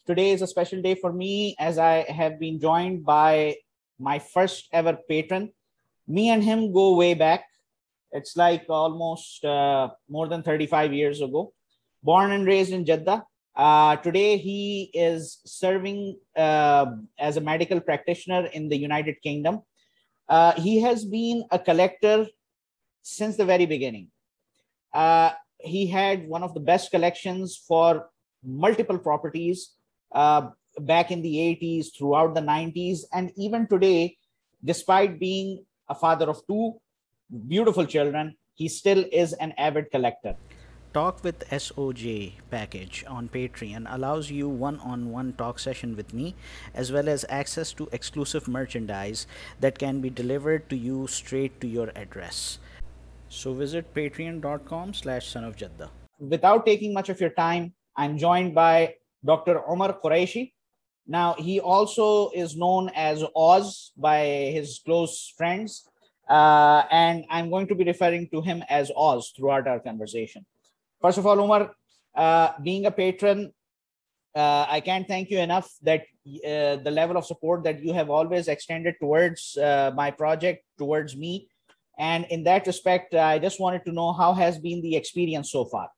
Today is a special day for me as I have been joined by my first ever patron. Me and him go way back. It's like almost more than 35 years ago. Born and raised in Jeddah. Today, he is serving as a medical practitioner in the United Kingdom. He has been a collector since the very beginning. He had one of the best collections for multiple properties back in the 80s, throughout the 90s, and even today, despite being a father of two beautiful children, he still is an avid collector. Talk with SOJ package on Patreon allows you one-on-one talk session with me, as well as access to exclusive merchandise that can be delivered to you straight to your address. So visit patreon.com/sonofjeddah. Without taking much of your time, I'm joined by Dr. Omar Qureshi. Now, he also is known as Oz by his close friends, and I'm going to be referring to him as Oz throughout our conversation. First of all, Omar, being a patron, I can't thank you enough that the level of support that you have always extended towards my project, towards me. And in that respect, I just wanted to know how has been the experience so far?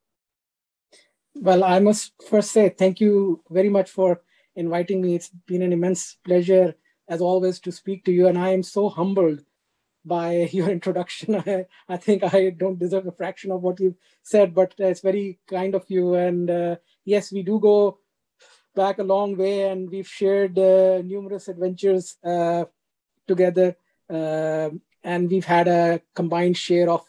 Well, I must first say thank you very much for inviting me. It's been an immense pleasure, as always, to speak to you. And I am so humbled by your introduction. I think I don't deserve a fraction of what you've said, but it's very kind of you. And yes, we do go back a long way, and we've shared numerous adventures together. And we've had a combined share of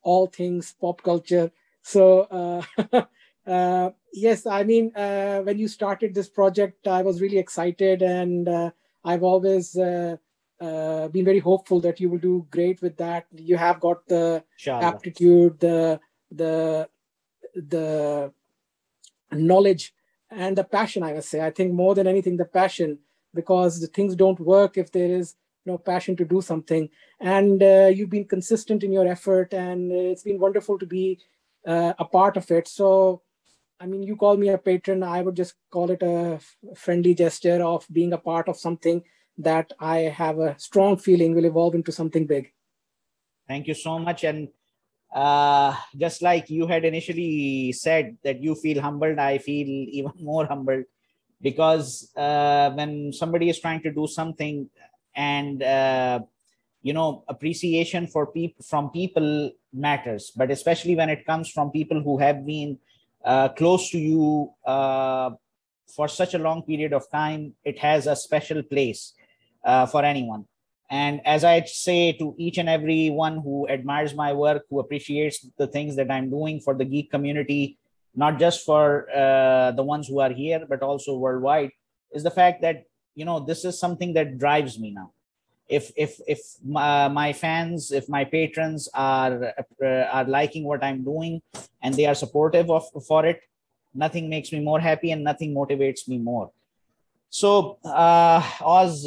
all things pop culture. So yes, I mean, when you started this project, I was really excited, and I've always been very hopeful that you will do great with that. You have got the aptitude, the knowledge, and the passion, I must say. I think more than anything, the passion, because the things don't work if there is no passion to do something. And you've been consistent in your effort, and it's been wonderful to be a part of it. So, I mean, you call me a patron, I would just call it a friendly gesture of being a part of something that I have a strong feeling will evolve into something big. Thank you so much. And just like you had initially said that you feel humbled, I feel even more humbled, because when somebody is trying to do something and appreciation from people matters, but especially when it comes from people who have been close to you for such a long period of time, it has a special place for anyone. And as I say to each and every one who admires my work, who appreciates the things that I'm doing for the geek community, not just for the ones who are here, but also worldwide, is the fact that, this is something that drives me now. If my fans, if my patrons are liking what I'm doing and they are supportive for it, nothing makes me more happy and nothing motivates me more. So, Oz,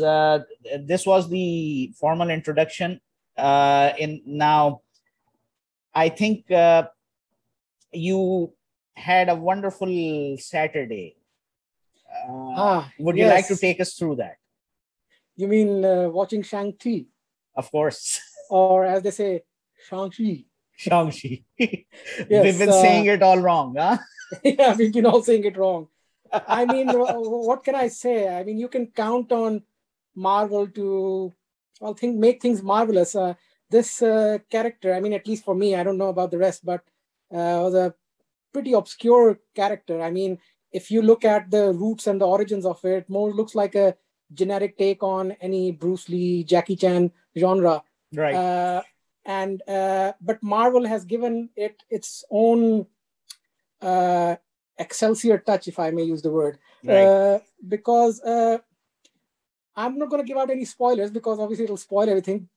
this was the formal introduction. Now, I think you had a wonderful Saturday. Would you like to take us through that? You mean watching Shang-Chi? Of course. Or as they say, Shang-Chi. Shang-Chi. Yes, We've been saying it all wrong, huh? Yeah, we've been all saying it wrong. I mean, what can I say? I mean, you can count on Marvel to, make things marvelous. This character, I mean, at least for me, I don't know about the rest, but was a pretty obscure character. I mean, if you look at the roots and the origins of it, more looks like a generic take on any Bruce Lee, Jackie Chan genre. Right. But Marvel has given it its own Excelsior touch, if I may use the word. Right. Because I'm not going to give out any spoilers, because obviously it'll spoil everything.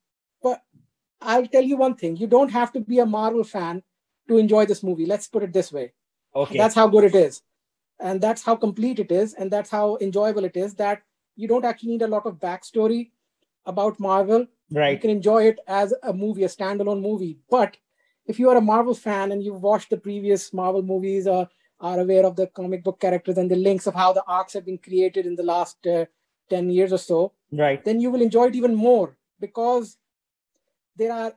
But I'll tell you one thing. You don't have to be a Marvel fan to enjoy this movie. Let's put it this way. Okay. That's how good it is. And that's how complete it is. And that's how enjoyable it is, that you don't actually need a lot of backstory about Marvel. Right. You can enjoy it as a movie, a standalone movie. But if you are a Marvel fan and you've watched the previous Marvel movies, are aware of the comic book characters and the links of how the arcs have been created in the last 10 years or so, Right. then you will enjoy it even more, because there are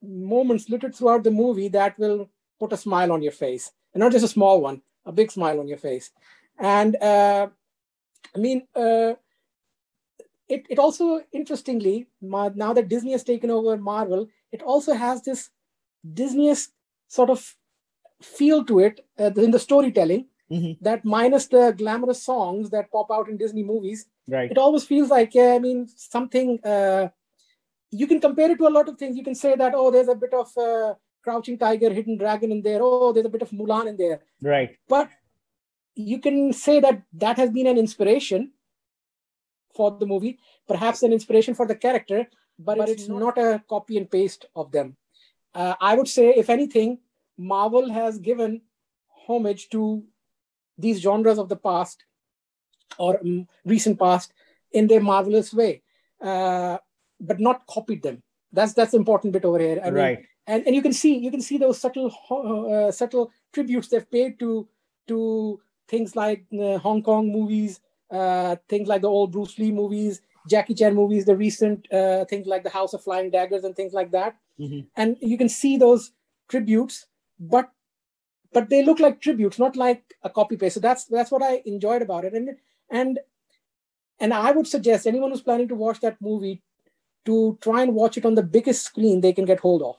moments littered throughout the movie that will put a smile on your face, and not just a small one, a big smile on your face. And it also, interestingly, now that Disney has taken over Marvel, it also has this Disney-esque sort of feel to it in the storytelling, that minus the glamorous songs that pop out in Disney movies, Right. it always feels like, something, you can compare it to a lot of things. You can say that, oh, there's a bit of Crouching Tiger, Hidden Dragon in there. Oh, there's a bit of Mulan in there. Right. But you can say that that has been an inspiration for the movie, perhaps an inspiration for the character, but it's not a copy and paste of them. I would say, if anything, Marvel has given homage to these genres of the past, or recent past, in their marvelous way, but not copied them. That's the important bit over here. I mean, Right. and you can see those subtle tributes they've paid to things like Hong Kong movies, things like the old Bruce Lee movies, Jackie Chan movies, the recent things like the House of Flying Daggers and things like that. And you can see those tributes, but they look like tributes, not like a copy paste. So that's what I enjoyed about it. And I would suggest anyone who's planning to watch that movie to try and watch it on the biggest screen they can get hold of.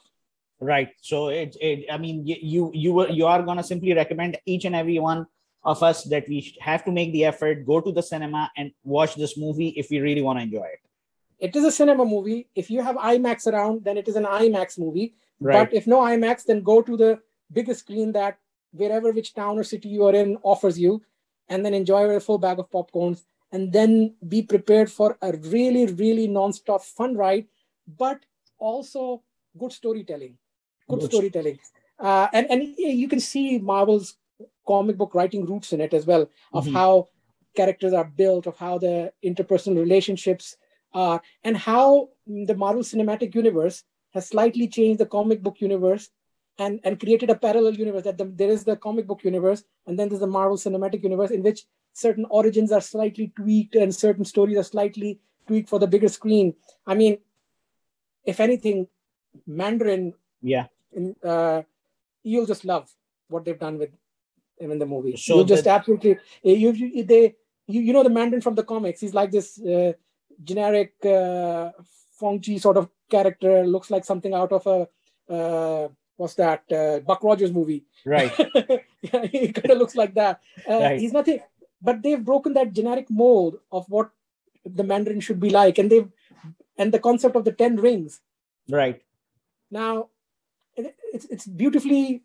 Right. So you are going to simply recommend each and every one of us that we have to make the effort, go to the cinema and watch this movie if we really want to enjoy it. It is a cinema movie. If you have IMAX around, then it is an IMAX movie. Right. But if no IMAX, then go to the biggest screen that which town or city you are in offers you, and then enjoy a full bag of popcorns, and then be prepared for a really, really non-stop fun ride, but also good storytelling. And you can see Marvel's comic book writing roots in it as well, of how characters are built, of how the interpersonal relationships are, and how the Marvel Cinematic Universe has slightly changed the comic book universe and created a parallel universe. There is the comic book universe, and then there's the Marvel Cinematic Universe, in which certain origins are slightly tweaked and certain stories are slightly tweaked for the bigger screen. I mean, if anything, Mandarin, you'll just love what they've done with him in the movie. So you'll just absolutely, you know the Mandarin from the comics. He's like this generic Fong-Chi sort of character, looks like something out of a Buck Rogers movie. Right. Yeah, he kind of looks like that. Right. He's nothing, but they've broken that generic mold of what the Mandarin should be like, and the concept of the 10 rings. Right. Now, it's beautifully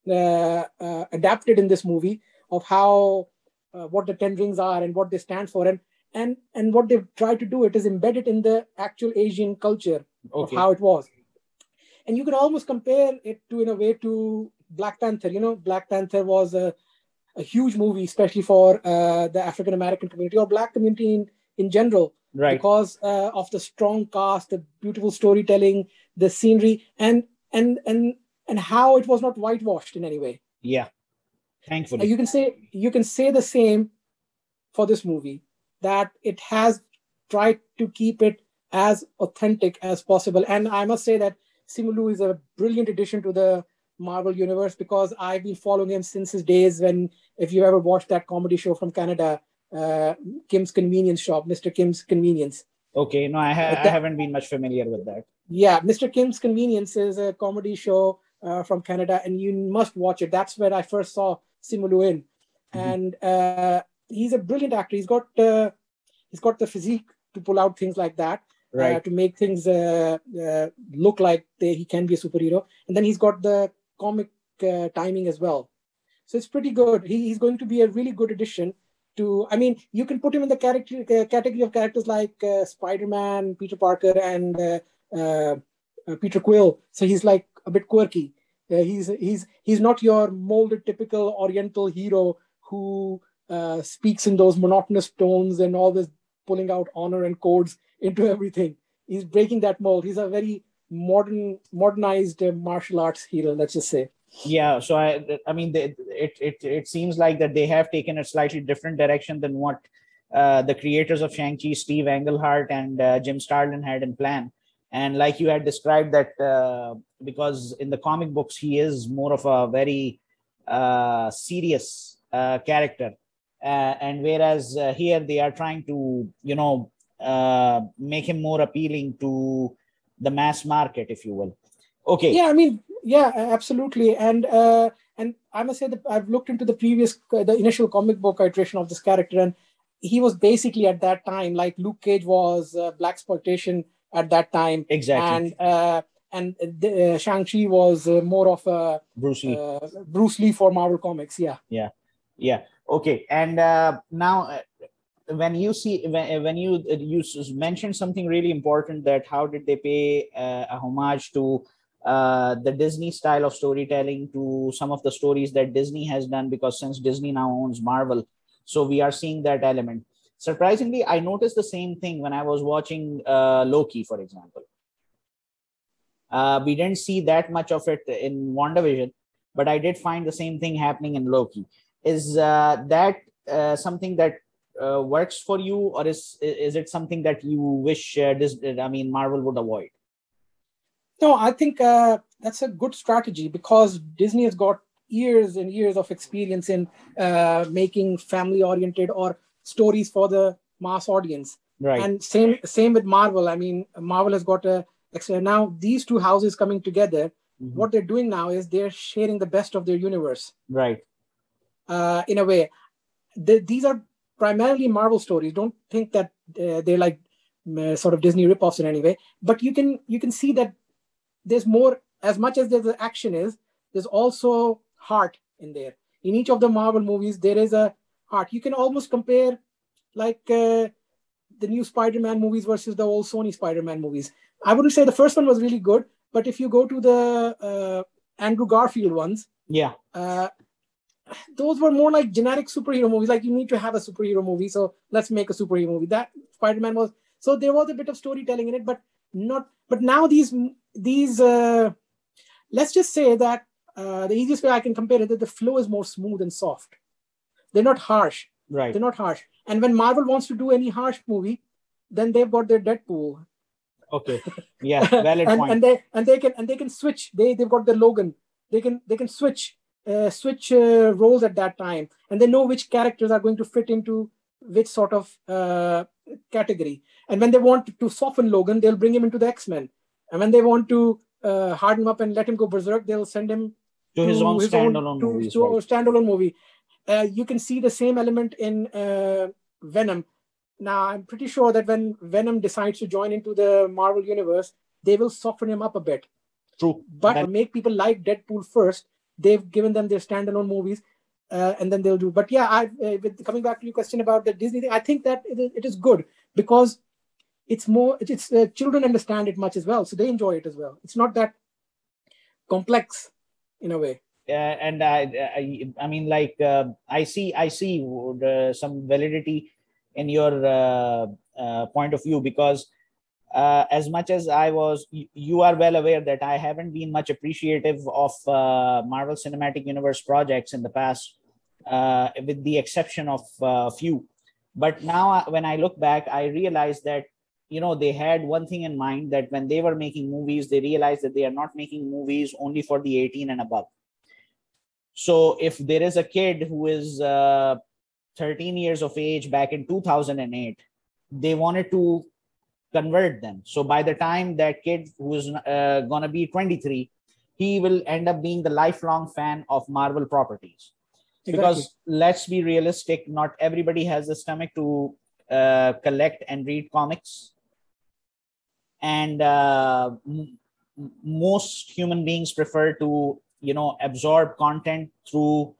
adapted in this movie of how what the 10 rings are and what they stand for, and what they've tried to do, it is embedded in the actual Asian culture of how it was. And you can almost compare it to, in a way, to Black Panther. You know, Black Panther was a huge movie, especially for the African American community or Black community in general, right? Because of the strong cast, the beautiful storytelling, the scenery, and how it was not whitewashed in any way. Yeah, thankfully. You can say the same for this movie, that it has tried to keep it as authentic as possible. And I must say that Simu Liu is a brilliant addition to the Marvel universe, because I've been following him since his days when, if you ever watched that comedy show from Canada, Kim's Convenience Shop, Mr. Kim's Convenience. Okay, no, I haven't been much familiar with that. Yeah, Mr. Kim's Convenience is a comedy show from Canada, and you must watch it. That's where I first saw Simu Liu in. And he's a brilliant actor. He's got the physique to pull out things like that. Right. To make things look like he can be a superhero. And then he's got the comic timing as well. So it's pretty good. He's going to be a really good addition to, I mean, you can put him in the category of characters like Spider-Man, Peter Parker, and Peter Quill. So he's like a bit quirky. He's not your molded typical Oriental hero who speaks in those monotonous tones and always pulling out honor and codes into everything. He's breaking that mold. He's a very modernized martial arts hero, let's just say. Yeah, so I mean, it seems like that they have taken a slightly different direction than what the creators of Shang-Chi, Steve Englehart and Jim Starlin had in plan. And like you had described that, because in the comic books he is more of a very serious character, and whereas here they are trying to make him more appealing to the mass market, if you will. Okay. Yeah, I mean, yeah, absolutely. And I must say that I've looked into the initial comic book iteration of this character, and he was basically at that time like Luke Cage was blaxploitation at that time. Exactly. And Shang-Chi was more of a Bruce Lee for Marvel Comics. Yeah. Okay. And now, when you see when you mentioned something really important, that how did they pay a homage to the Disney style of storytelling, to some of the stories that Disney has done, because since Disney now owns Marvel, so we are seeing that element. Surprisingly, I noticed the same thing when I was watching Loki, for example. We didn't see that much of it in WandaVision, but I did find the same thing happening in Loki. Is that something that works for you, or is it something that you wish Marvel would avoid? No, I think that's a good strategy, because Disney has got years and years of experience in making family-oriented or stories for the mass audience. Right. And same with Marvel. I mean, Marvel has got now these two houses coming together. Mm-hmm. What they're doing now is they're sharing the best of their universe. Right. In a way, these are primarily Marvel stories. Don't think that they're like sort of Disney ripoffs in any way. But you can see that there's more. As much as the action is, there's also heart in there. In each of the Marvel movies, there is a heart. You can almost compare like the new Spider-Man movies versus the old Sony Spider-Man movies. I wouldn't say the first one was really good, but if you go to the Andrew Garfield ones, yeah, those were more like generic superhero movies. Like, you need to have a superhero movie, so let's make a superhero movie. That Spider-Man was, so there was a bit of storytelling in it, but not. But now these let's just say that the easiest way I can compare it is that the flow is more smooth and soft. They're not harsh. Right. They're not harsh. And when Marvel wants to do any harsh movie, then they've got their Deadpool. Okay. Yeah. Valid point. And they can switch. They've got the Logan. They can switch roles at that time, and they know which characters are going to fit into which sort of category. And when they want to soften Logan, they'll bring him into the X-Men. And when they want to harden him up and let him go berserk, they'll send him to his own standalone movie. You can see the same element in Venom. Now, I'm pretty sure that when Venom decides to join into the Marvel universe, they will soften him up a bit. True. But make people like Deadpool first. They've given them their standalone movies, and then they'll do. But yeah, coming back to your question about the Disney thing, I think that it is good, because it's children understand it much as well, so they enjoy it as well. It's not that complex in a way. And I mean, like, I see some validity in your point of view, because as much as you are well aware that I haven't been much appreciative of Marvel Cinematic Universe projects in the past, with the exception of few. But now when I look back, I realize that, they had one thing in mind, that when they were making movies, they realized that they are not making movies only for the 18 and above. So if there is a kid who is 13 years of age back in 2008, they wanted to convert them. So by the time that kid who's going to be 23, he will end up being the lifelong fan of Marvel properties. Exactly. Because let's be realistic, not everybody has the stomach to collect and read comics. And most human beings prefer to, absorb content through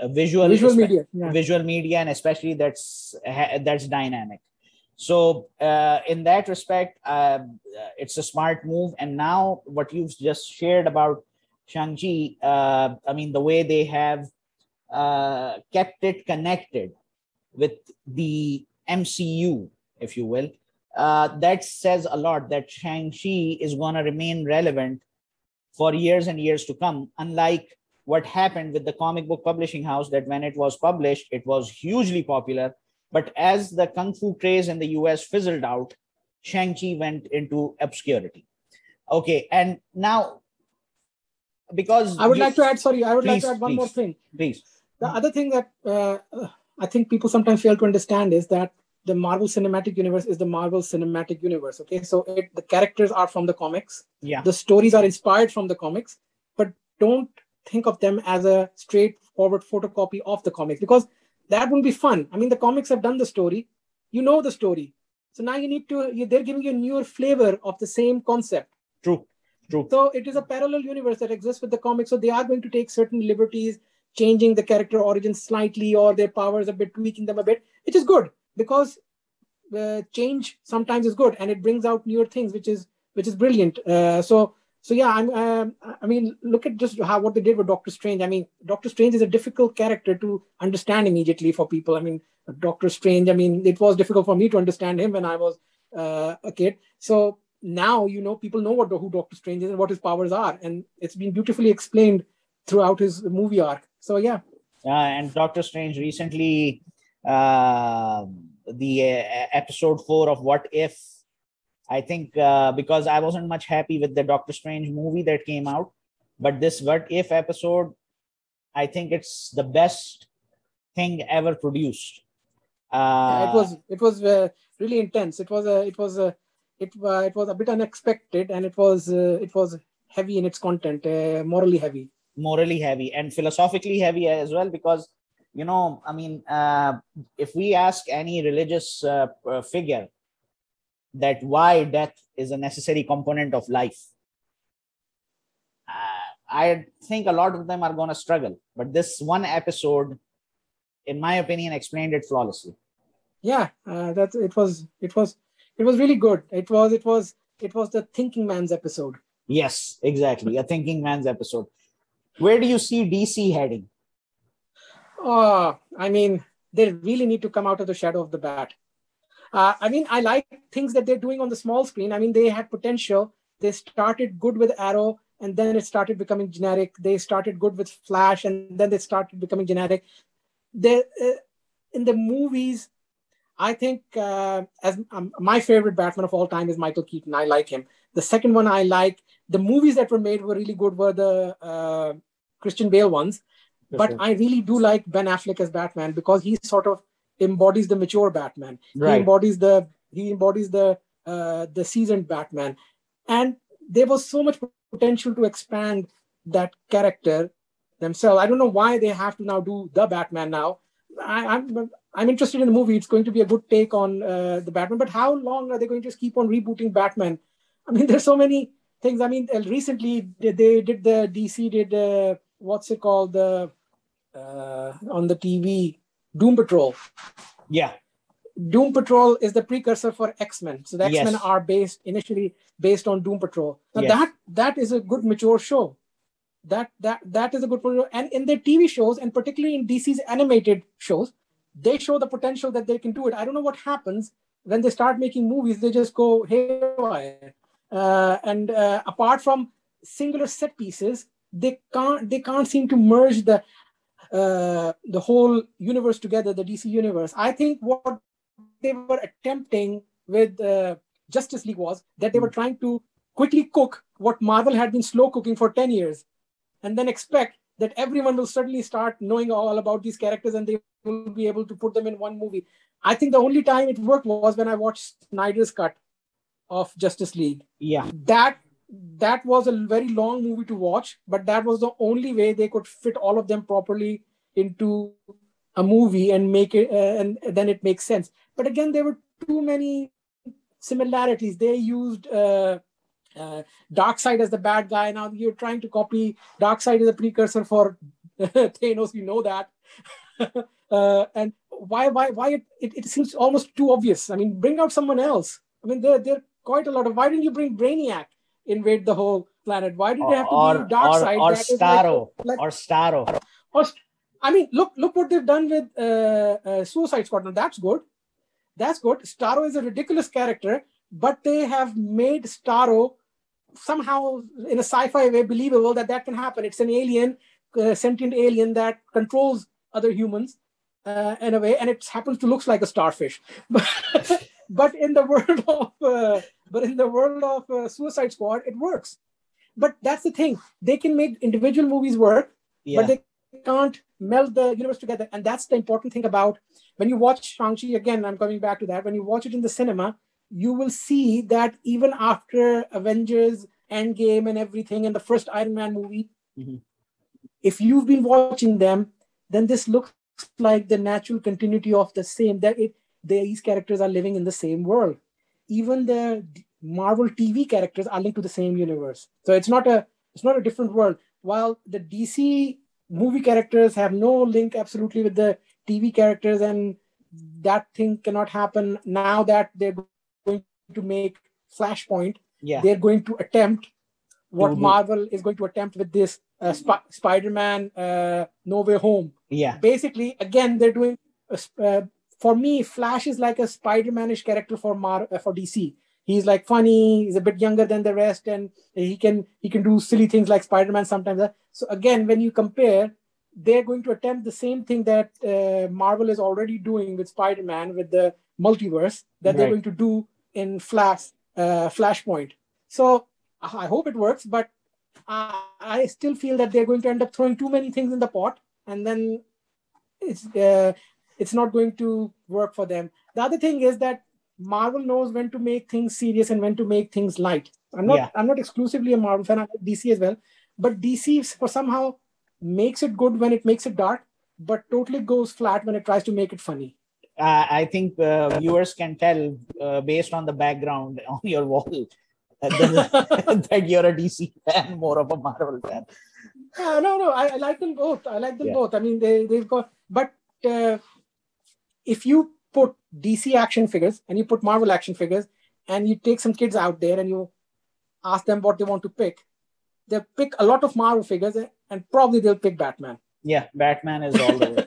visual media, and especially that's dynamic. So in that respect, it's a smart move. And now what you've just shared about Shang-Chi, the way they have kept it connected with the MCU, if you will, that says a lot, that Shang-Chi is going to remain relevant for years and years to come, unlike what happened with the comic book publishing house, that when it was published, it was hugely popular. But as the Kung Fu craze in the US fizzled out, Shang-Chi went into obscurity. Okay, and now, because I would like to add, one more please, thing. Please. The other thing that I think people sometimes fail to understand is that the Marvel Cinematic Universe is the Marvel Cinematic Universe. Okay, so the characters are from the comics. Yeah. The stories are inspired from the comics, but don't think of them as a straightforward photocopy of the comics, because that wouldn't be fun. I mean, the comics have done the story. You know the story. So now they're giving you a newer flavor of the same concept. True. So it is a parallel universe that exists with the comics. So they are going to take certain liberties, changing the character origins slightly, or their powers a bit, tweaking them a bit, which is good, because change sometimes is good and it brings out newer things, which is brilliant. So yeah, I mean, look at just what they did with Doctor Strange. I mean, Doctor Strange is a difficult character to understand immediately for people. I mean, Doctor Strange, I mean, it was difficult for me to understand him when I was a kid. So now, people know who Doctor Strange is and what his powers are. And it's been beautifully explained throughout his movie arc. So yeah. And Doctor Strange recently, the episode 4 of What If, I think, because I wasn't much happy with the Doctor Strange movie that came out, but this What If episode, I think it's the best thing ever produced. It was really intense. It was a bit unexpected, and it was heavy in its content, morally heavy and philosophically heavy as well, because I mean, if we ask any religious figure that why death is a necessary component of life, I think a lot of them are going to struggle. But this one episode, in my opinion, explained it flawlessly. Yeah, it was really good. It was the thinking man's episode. Yes, exactly, a thinking man's episode. Where do you see DC heading? I mean, they really need to come out of the shadow of the bat. I mean, I like things that they're doing on the small screen. I mean, they had potential. They started good with Arrow, and then it started becoming generic. They started good with Flash, and then they started becoming generic. In the movies, I think my favorite Batman of all time is Michael Keaton. I like him. The second one I like. The movies that were made were really good, were the Christian Bale ones. But I really do like Ben Affleck as Batman, because he sort of embodies the mature Batman. Right. He embodies the seasoned Batman, and there was so much potential to expand that character themselves. I don't know why they have to now do the Batman now. I'm interested in the movie. It's going to be a good take on the Batman, but how long are they going to just keep on rebooting Batman? I mean, there's so many things. I mean, recently DC did what's it called, on the TV, Doom Patrol. Yeah. Doom Patrol is the precursor for X-Men. So the X-Men Yes. are initially based on Doom Patrol. Now Yes. that is a good mature show. That is a good show. And in their TV shows, and particularly in DC's animated shows, they show the potential that they can do it. I don't know what happens when they start making movies. They just go haywire. And apart from singular set pieces, they can't seem to merge the whole universe together, the DC universe. I think what they were attempting with Justice League was that they were trying to quickly cook what Marvel had been slow cooking for 10 years, and then expect that everyone will suddenly start knowing all about these characters and they will be able to put them in one movie. I think the only time it worked was when I watched Snyder's cut of Justice League. Yeah. That was a very long movie to watch, but that was the only way they could fit all of them properly into a movie and make it, and then it makes sense. But again, there were too many similarities. They used Darkseid as the bad guy. Now you're trying to copy Darkseid as a precursor for Thanos. You know that. And why it seems almost too obvious. I mean, bring out someone else. I mean, there are quite a lot of. Why didn't you bring Brainiac? Invade the whole planet? Why did they have to be Darkseid? Or Starro. Or Starro. I mean, look what they've done with Suicide Squad. Now that's good. Starro is a ridiculous character, but they have made Starro somehow in a sci-fi way believable that can happen. It's an alien, sentient alien that controls other humans in a way, and it happens to look like a starfish. But in the world of Suicide Squad, it works. But that's the thing. They can make individual movies work, but they can't meld the universe together. And that's the important thing about when you watch Shang-Chi, again, I'm coming back to that. When you watch it in the cinema, you will see that even after Avengers, Endgame and everything, and the first Iron Man movie, if you've been watching them, then this looks like the natural continuity of the same, these characters are living in the same world. Even the Marvel TV characters are linked to the same universe. So it's not a different world. While the DC movie characters have no link absolutely with the TV characters, and that thing cannot happen now that they're going to make Flashpoint. They're going to attempt what Marvel is going to attempt with this Spider-Man No Way Home. Basically, again, they're doing for me, Flash is like a Spider-Man-ish character for DC. He's like funny, he's a bit younger than the rest, and he can do silly things like Spider-Man sometimes. So again, when you compare, they're going to attempt the same thing that Marvel is already doing with Spider-Man, with the multiverse, that they're going to do in Flashpoint. So I hope it works, but I still feel that they're going to end up throwing too many things in the pot, and then it's not going to work for them. The other thing is that Marvel knows when to make things serious and when to make things light. I'm not exclusively a Marvel fan. I like DC as well, but DC for somehow makes it good when it makes it dark, but totally goes flat when it tries to make it funny. I think viewers can tell based on the background on your wall that you're a DC fan, more of a Marvel fan. No, I like them both. Both. I mean, they've got, but if you put DC action figures and you put Marvel action figures and you take some kids out there and you ask them what they want to pick, they'll pick a lot of Marvel figures and probably they'll pick Batman. Yeah, Batman is all the way.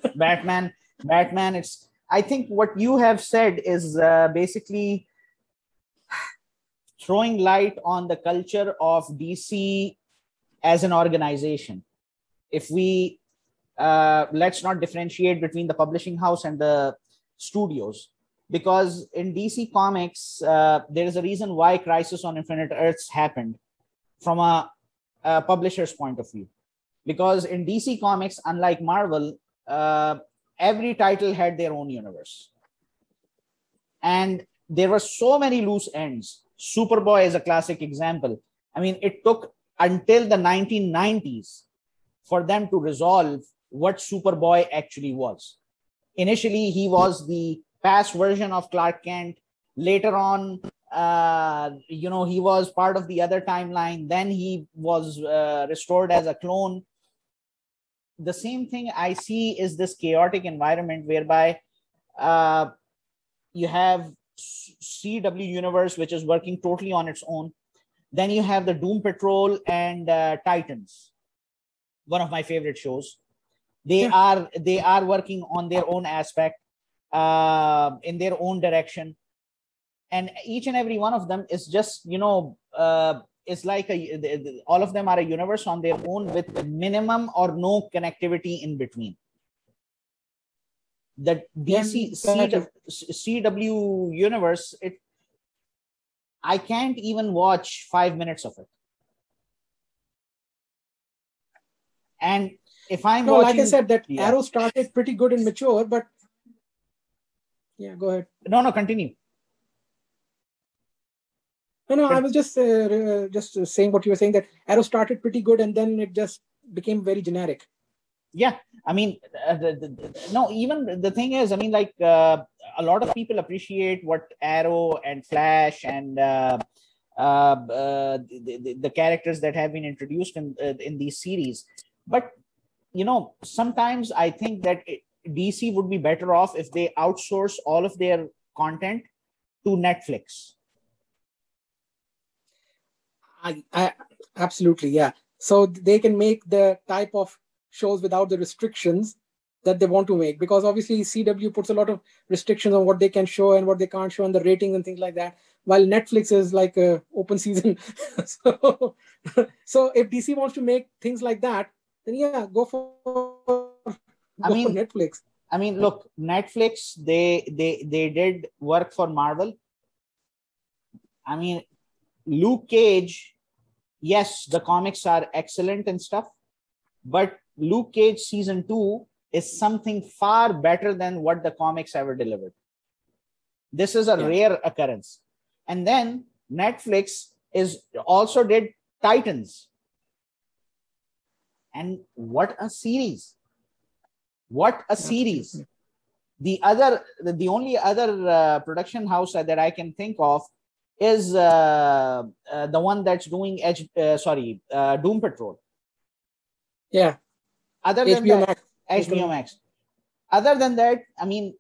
Batman, it's, I think what you have said is basically throwing light on the culture of DC as an organization. If we, let's not differentiate between the publishing house and the studios, because in DC Comics, there is a reason why Crisis on Infinite Earths happened from a publisher's point of view. Because in DC Comics, unlike Marvel, every title had their own universe. And there were so many loose ends. Superboy is a classic example. I mean, it took until the 1990s for them to resolve what Superboy actually was. Initially, he was the past version of Clark Kent. Later on, he was part of the other timeline. Then he was restored as a clone. The same thing I see is this chaotic environment whereby you have CW universe, which is working totally on its own. Then you have the Doom Patrol and Titans, one of my favorite shows. They are working on their own aspect, in their own direction, and each and every one of them is just it's like all of them are a universe on their own with minimum or no connectivity in between. The DC CW universe, I can't even watch 5 minutes of it. And if I'm watching, like I said, that Arrow started pretty good and mature, but go ahead. No, continue. No, I was just saying what you were saying, that Arrow started pretty good and then it just became very generic. Yeah, I mean, even the thing is, I mean, like a lot of people appreciate what Arrow and Flash and the characters that have been introduced in these series. But, sometimes I think that DC would be better off if they outsource all of their content to Netflix. I absolutely, yeah. So they can make the type of shows without the restrictions that they want to make, because obviously CW puts a lot of restrictions on what they can show and what they can't show, and the ratings and things like that, while Netflix is like a open season. so, so if DC wants to make things like that, then yeah, go for Netflix. I mean, look, Netflix, they did work for Marvel. I mean, Luke Cage, yes, the comics are excellent and stuff, but Luke Cage season 2 is something far better than what the comics ever delivered. This is a rare occurrence. And then Netflix also did Titans. And what a series. What a series. The only other production house that I can think of is the one that's doing Doom Patrol. Yeah. Other than that, HBO Max. Other than that, I mean,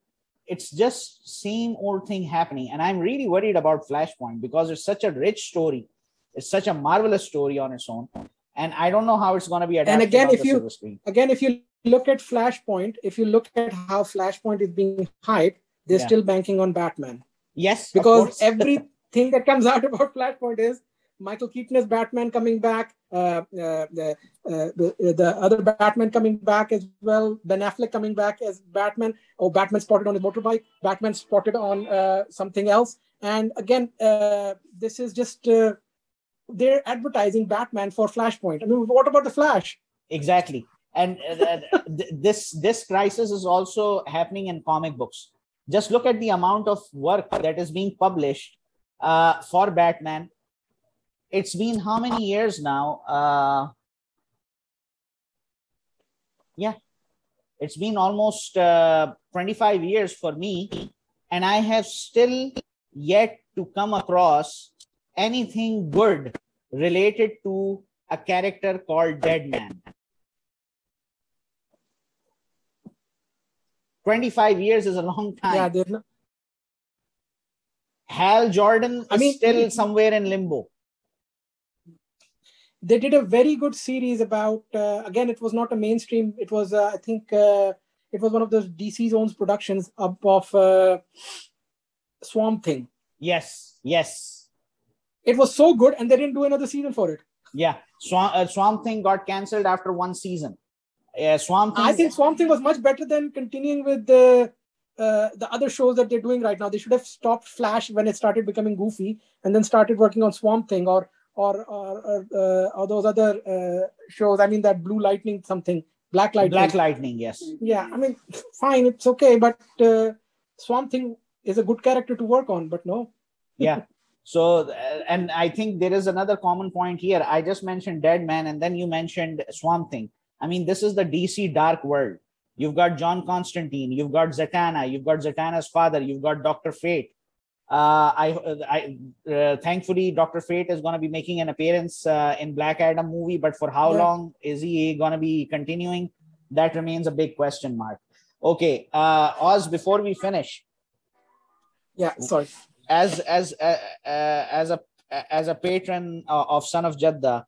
it's just same old thing happening. And I'm really worried about Flashpoint because it's such a rich story. It's such a marvelous story on its own. And I don't know how it's going to be adapted on the silver screen. Again, if you look at Flashpoint, if you look at how Flashpoint is being hyped, they're still banking on Batman. Yes, because everything that comes out about Flashpoint is Michael Keaton as Batman coming back, the other Batman coming back as well, Ben Affleck coming back as Batman, Batman spotted on his motorbike, Batman spotted on something else. And again, this is just, they're advertising Batman for Flashpoint. I mean, what about the Flash? Exactly. And this crisis is also happening in comic books. Just look at the amount of work that is being published for Batman. It's been how many years now? It's been almost 25 years for me. And I have still yet to come across anything good related to a character called Deadman. 25 years is a long time. Yeah, Hal Jordan is still somewhere in limbo. They did a very good series about, again, it was not a mainstream. It was, I think, it was one of those DC's own productions of Swamp Thing. Yes. It was so good, and they didn't do another season for it. Yeah, Swamp Thing got cancelled after one season. I think Swamp Thing was much better than continuing with the other shows that they're doing right now. They should have stopped Flash when it started becoming goofy, and then started working on Swamp Thing or those other shows. I mean, that Blue Lightning something, Black Lightning. Black Lightning, yes. Yeah, I mean, fine, it's okay, but Swamp Thing is a good character to work on, but no. Yeah. So, and I think there is another common point here. I just mentioned Deadman, and then you mentioned Swamp Thing. I mean, this is the DC dark world. You've got John Constantine, you've got Zatanna, you've got Zatanna's father, you've got Dr. Fate. Thankfully, Dr. Fate is going to be making an appearance in Black Adam movie, but for how long is he going to be continuing? That remains a big question mark. Okay, Oz, before we finish. Yeah, sorry. As a patron of Son of Jeddah,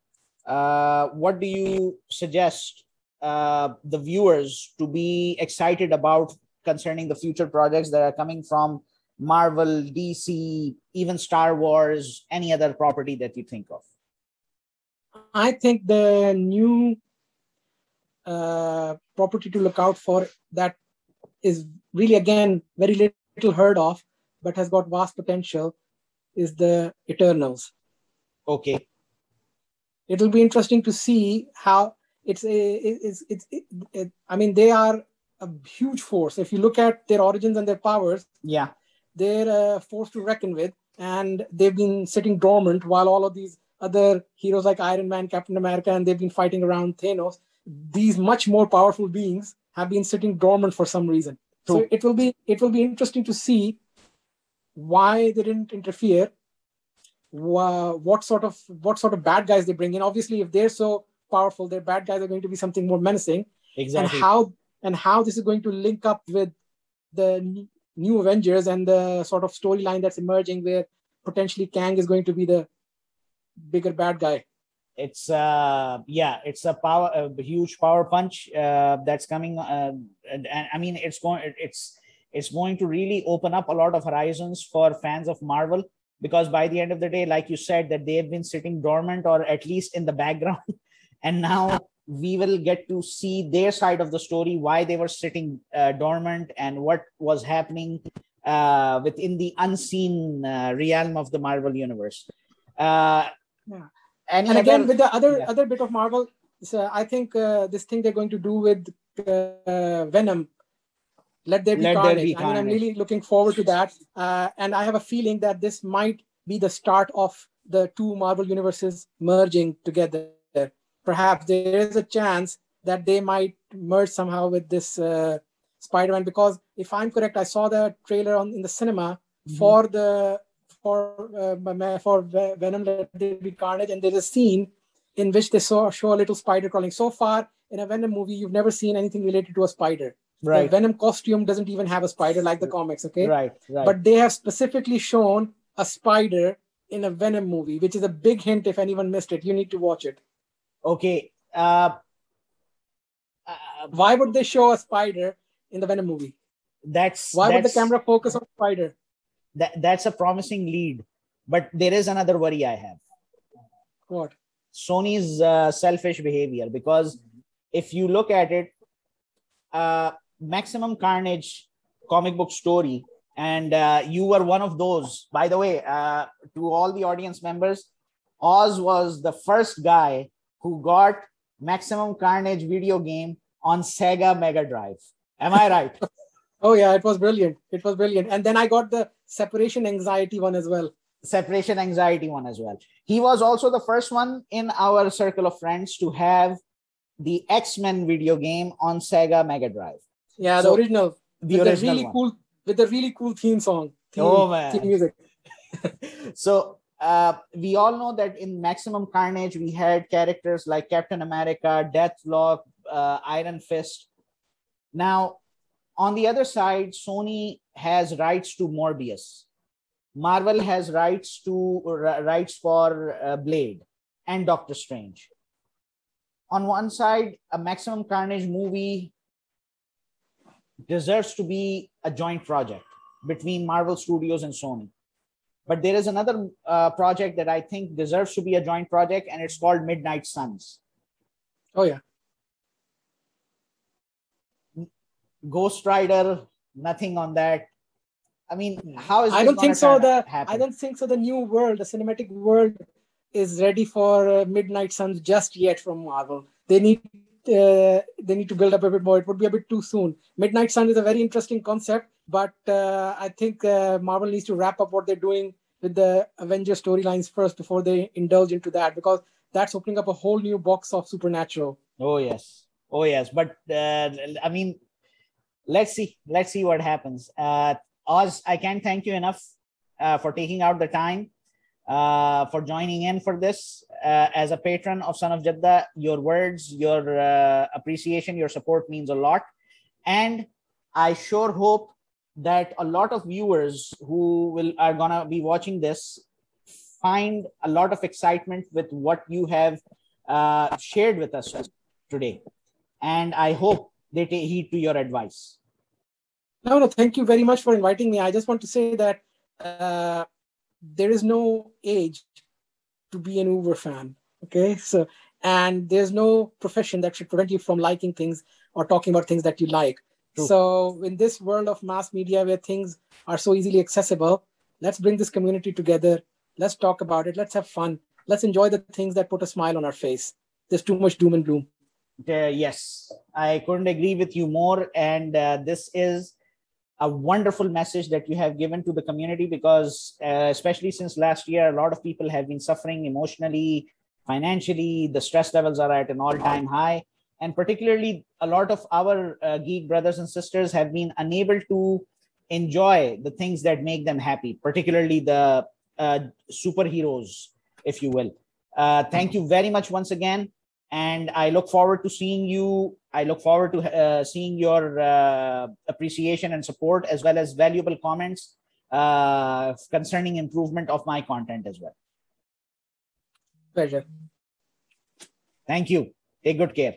what do you suggest the viewers to be excited about concerning the future projects that are coming from Marvel, DC, even Star Wars, any other property that you think of? I think the new property to look out for that is really, again, very little heard of, but has got vast potential, is the Eternals. Okay. It'll be interesting to see how I mean, they are a huge force. If you look at their origins and their powers, they're a force to reckon with, and they've been sitting dormant while all of these other heroes like Iron Man, Captain America, and they've been fighting around Thanos. These much more powerful beings have been sitting dormant for some reason. So it will be interesting to see why they didn't interfere, what sort of bad guys they bring in. Obviously, if they're so powerful, their bad guys are going to be something more menacing. Exactly. And how this is going to link up with the new Avengers and the sort of storyline that's emerging, where potentially Kang is going to be the bigger bad guy. it's a huge power punch that's coming, and I mean it's going to really open up a lot of horizons for fans of Marvel, because by the end of the day, like you said, that they have been sitting dormant or at least in the background, and now we will get to see their side of the story, why they were sitting dormant and what was happening within the unseen realm of the Marvel universe. Yeah. And again, with the other bit of Marvel, so I think this thing they're going to do with Venom, Let There Be Carnage. I mean, I'm really looking forward to that. And I have a feeling that this might be the start of the two Marvel universes merging together. Perhaps there is a chance that they might merge somehow with this Spider-Man, because if I'm correct, I saw the trailer in the cinema for Venom Let There Be Carnage, and there's a scene in which they show a little spider crawling. So far in a Venom movie, you've never seen anything related to a spider. Right. The Venom costume doesn't even have a spider like the comics, okay? Right. But they have specifically shown a spider in a Venom movie, which is a big hint. If anyone missed it, you need to watch it. Okay. Why would they show a spider in the Venom movie? Why would the camera focus on a spider? That's a promising lead, but there is another worry I have. What? Sony's selfish behavior, because if you look at it, Maximum Carnage comic book story, and you were one of those. By the way, to all the audience members, Oz was the first guy who got Maximum Carnage video game on Sega Mega Drive. Am I right? Oh yeah, it was brilliant. It was brilliant. And then I got the separation anxiety one as well. He was also the first one in our circle of friends to have the X-Men video game on Sega Mega Drive. Yeah, so, the original. The original really one. Cool, with the really cool theme song. Theme music. So we all know that in Maximum Carnage, we had characters like Captain America, Deathstroke, Iron Fist. Now, on the other side, Sony has rights to Morbius. Marvel has rights for Blade and Doctor Strange. On one side, a Maximum Carnage movie deserves to be a joint project between Marvel Studios and Sony. But there is another project that I think deserves to be a joint project, and it's called Midnight Suns. Oh, yeah. Ghost Rider, nothing on that. I mean, how is I don't think so. I don't think so. The new world, the cinematic world, is ready for Midnight Suns just yet from Marvel. They need to build up a bit more. It would be a bit too soon. Midnight Sun is a very interesting concept, but I think Marvel needs to wrap up what they're doing with the Avengers storylines first before they indulge into that, because that's opening up a whole new box of Supernatural. Oh yes. But I mean, let's see what happens. Oz, I can't thank you enough for taking out the time for joining in for this. As a patron of Son of Jeddah, your words, your appreciation, your support means a lot. And I sure hope that a lot of viewers who are going to be watching this find a lot of excitement with what you have shared with us today. And I hope they take heed to your advice. No, thank you very much for inviting me. I just want to say that there is no age to be an Uber fan. Okay. So, and there's no profession that should prevent you from liking things or talking about things that you like. True. So in this world of mass media where things are so easily accessible, let's bring this community together. Let's talk about it. Let's have fun. Let's enjoy the things that put a smile on our face. There's too much doom and gloom. Yes, I couldn't agree with you more. And this is a wonderful message that you have given to the community, because especially since last year, a lot of people have been suffering emotionally, financially. The stress levels are at an all-time high. And particularly, a lot of our geek brothers and sisters have been unable to enjoy the things that make them happy, particularly the superheroes, if you will. Thank you very much once again. And I look forward to seeing you. I look forward to seeing your appreciation and support, as well as valuable comments concerning improvement of my content as well. Pleasure. Thank you. Take good care.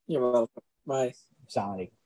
You're welcome. Bye. Assalamu alaikum.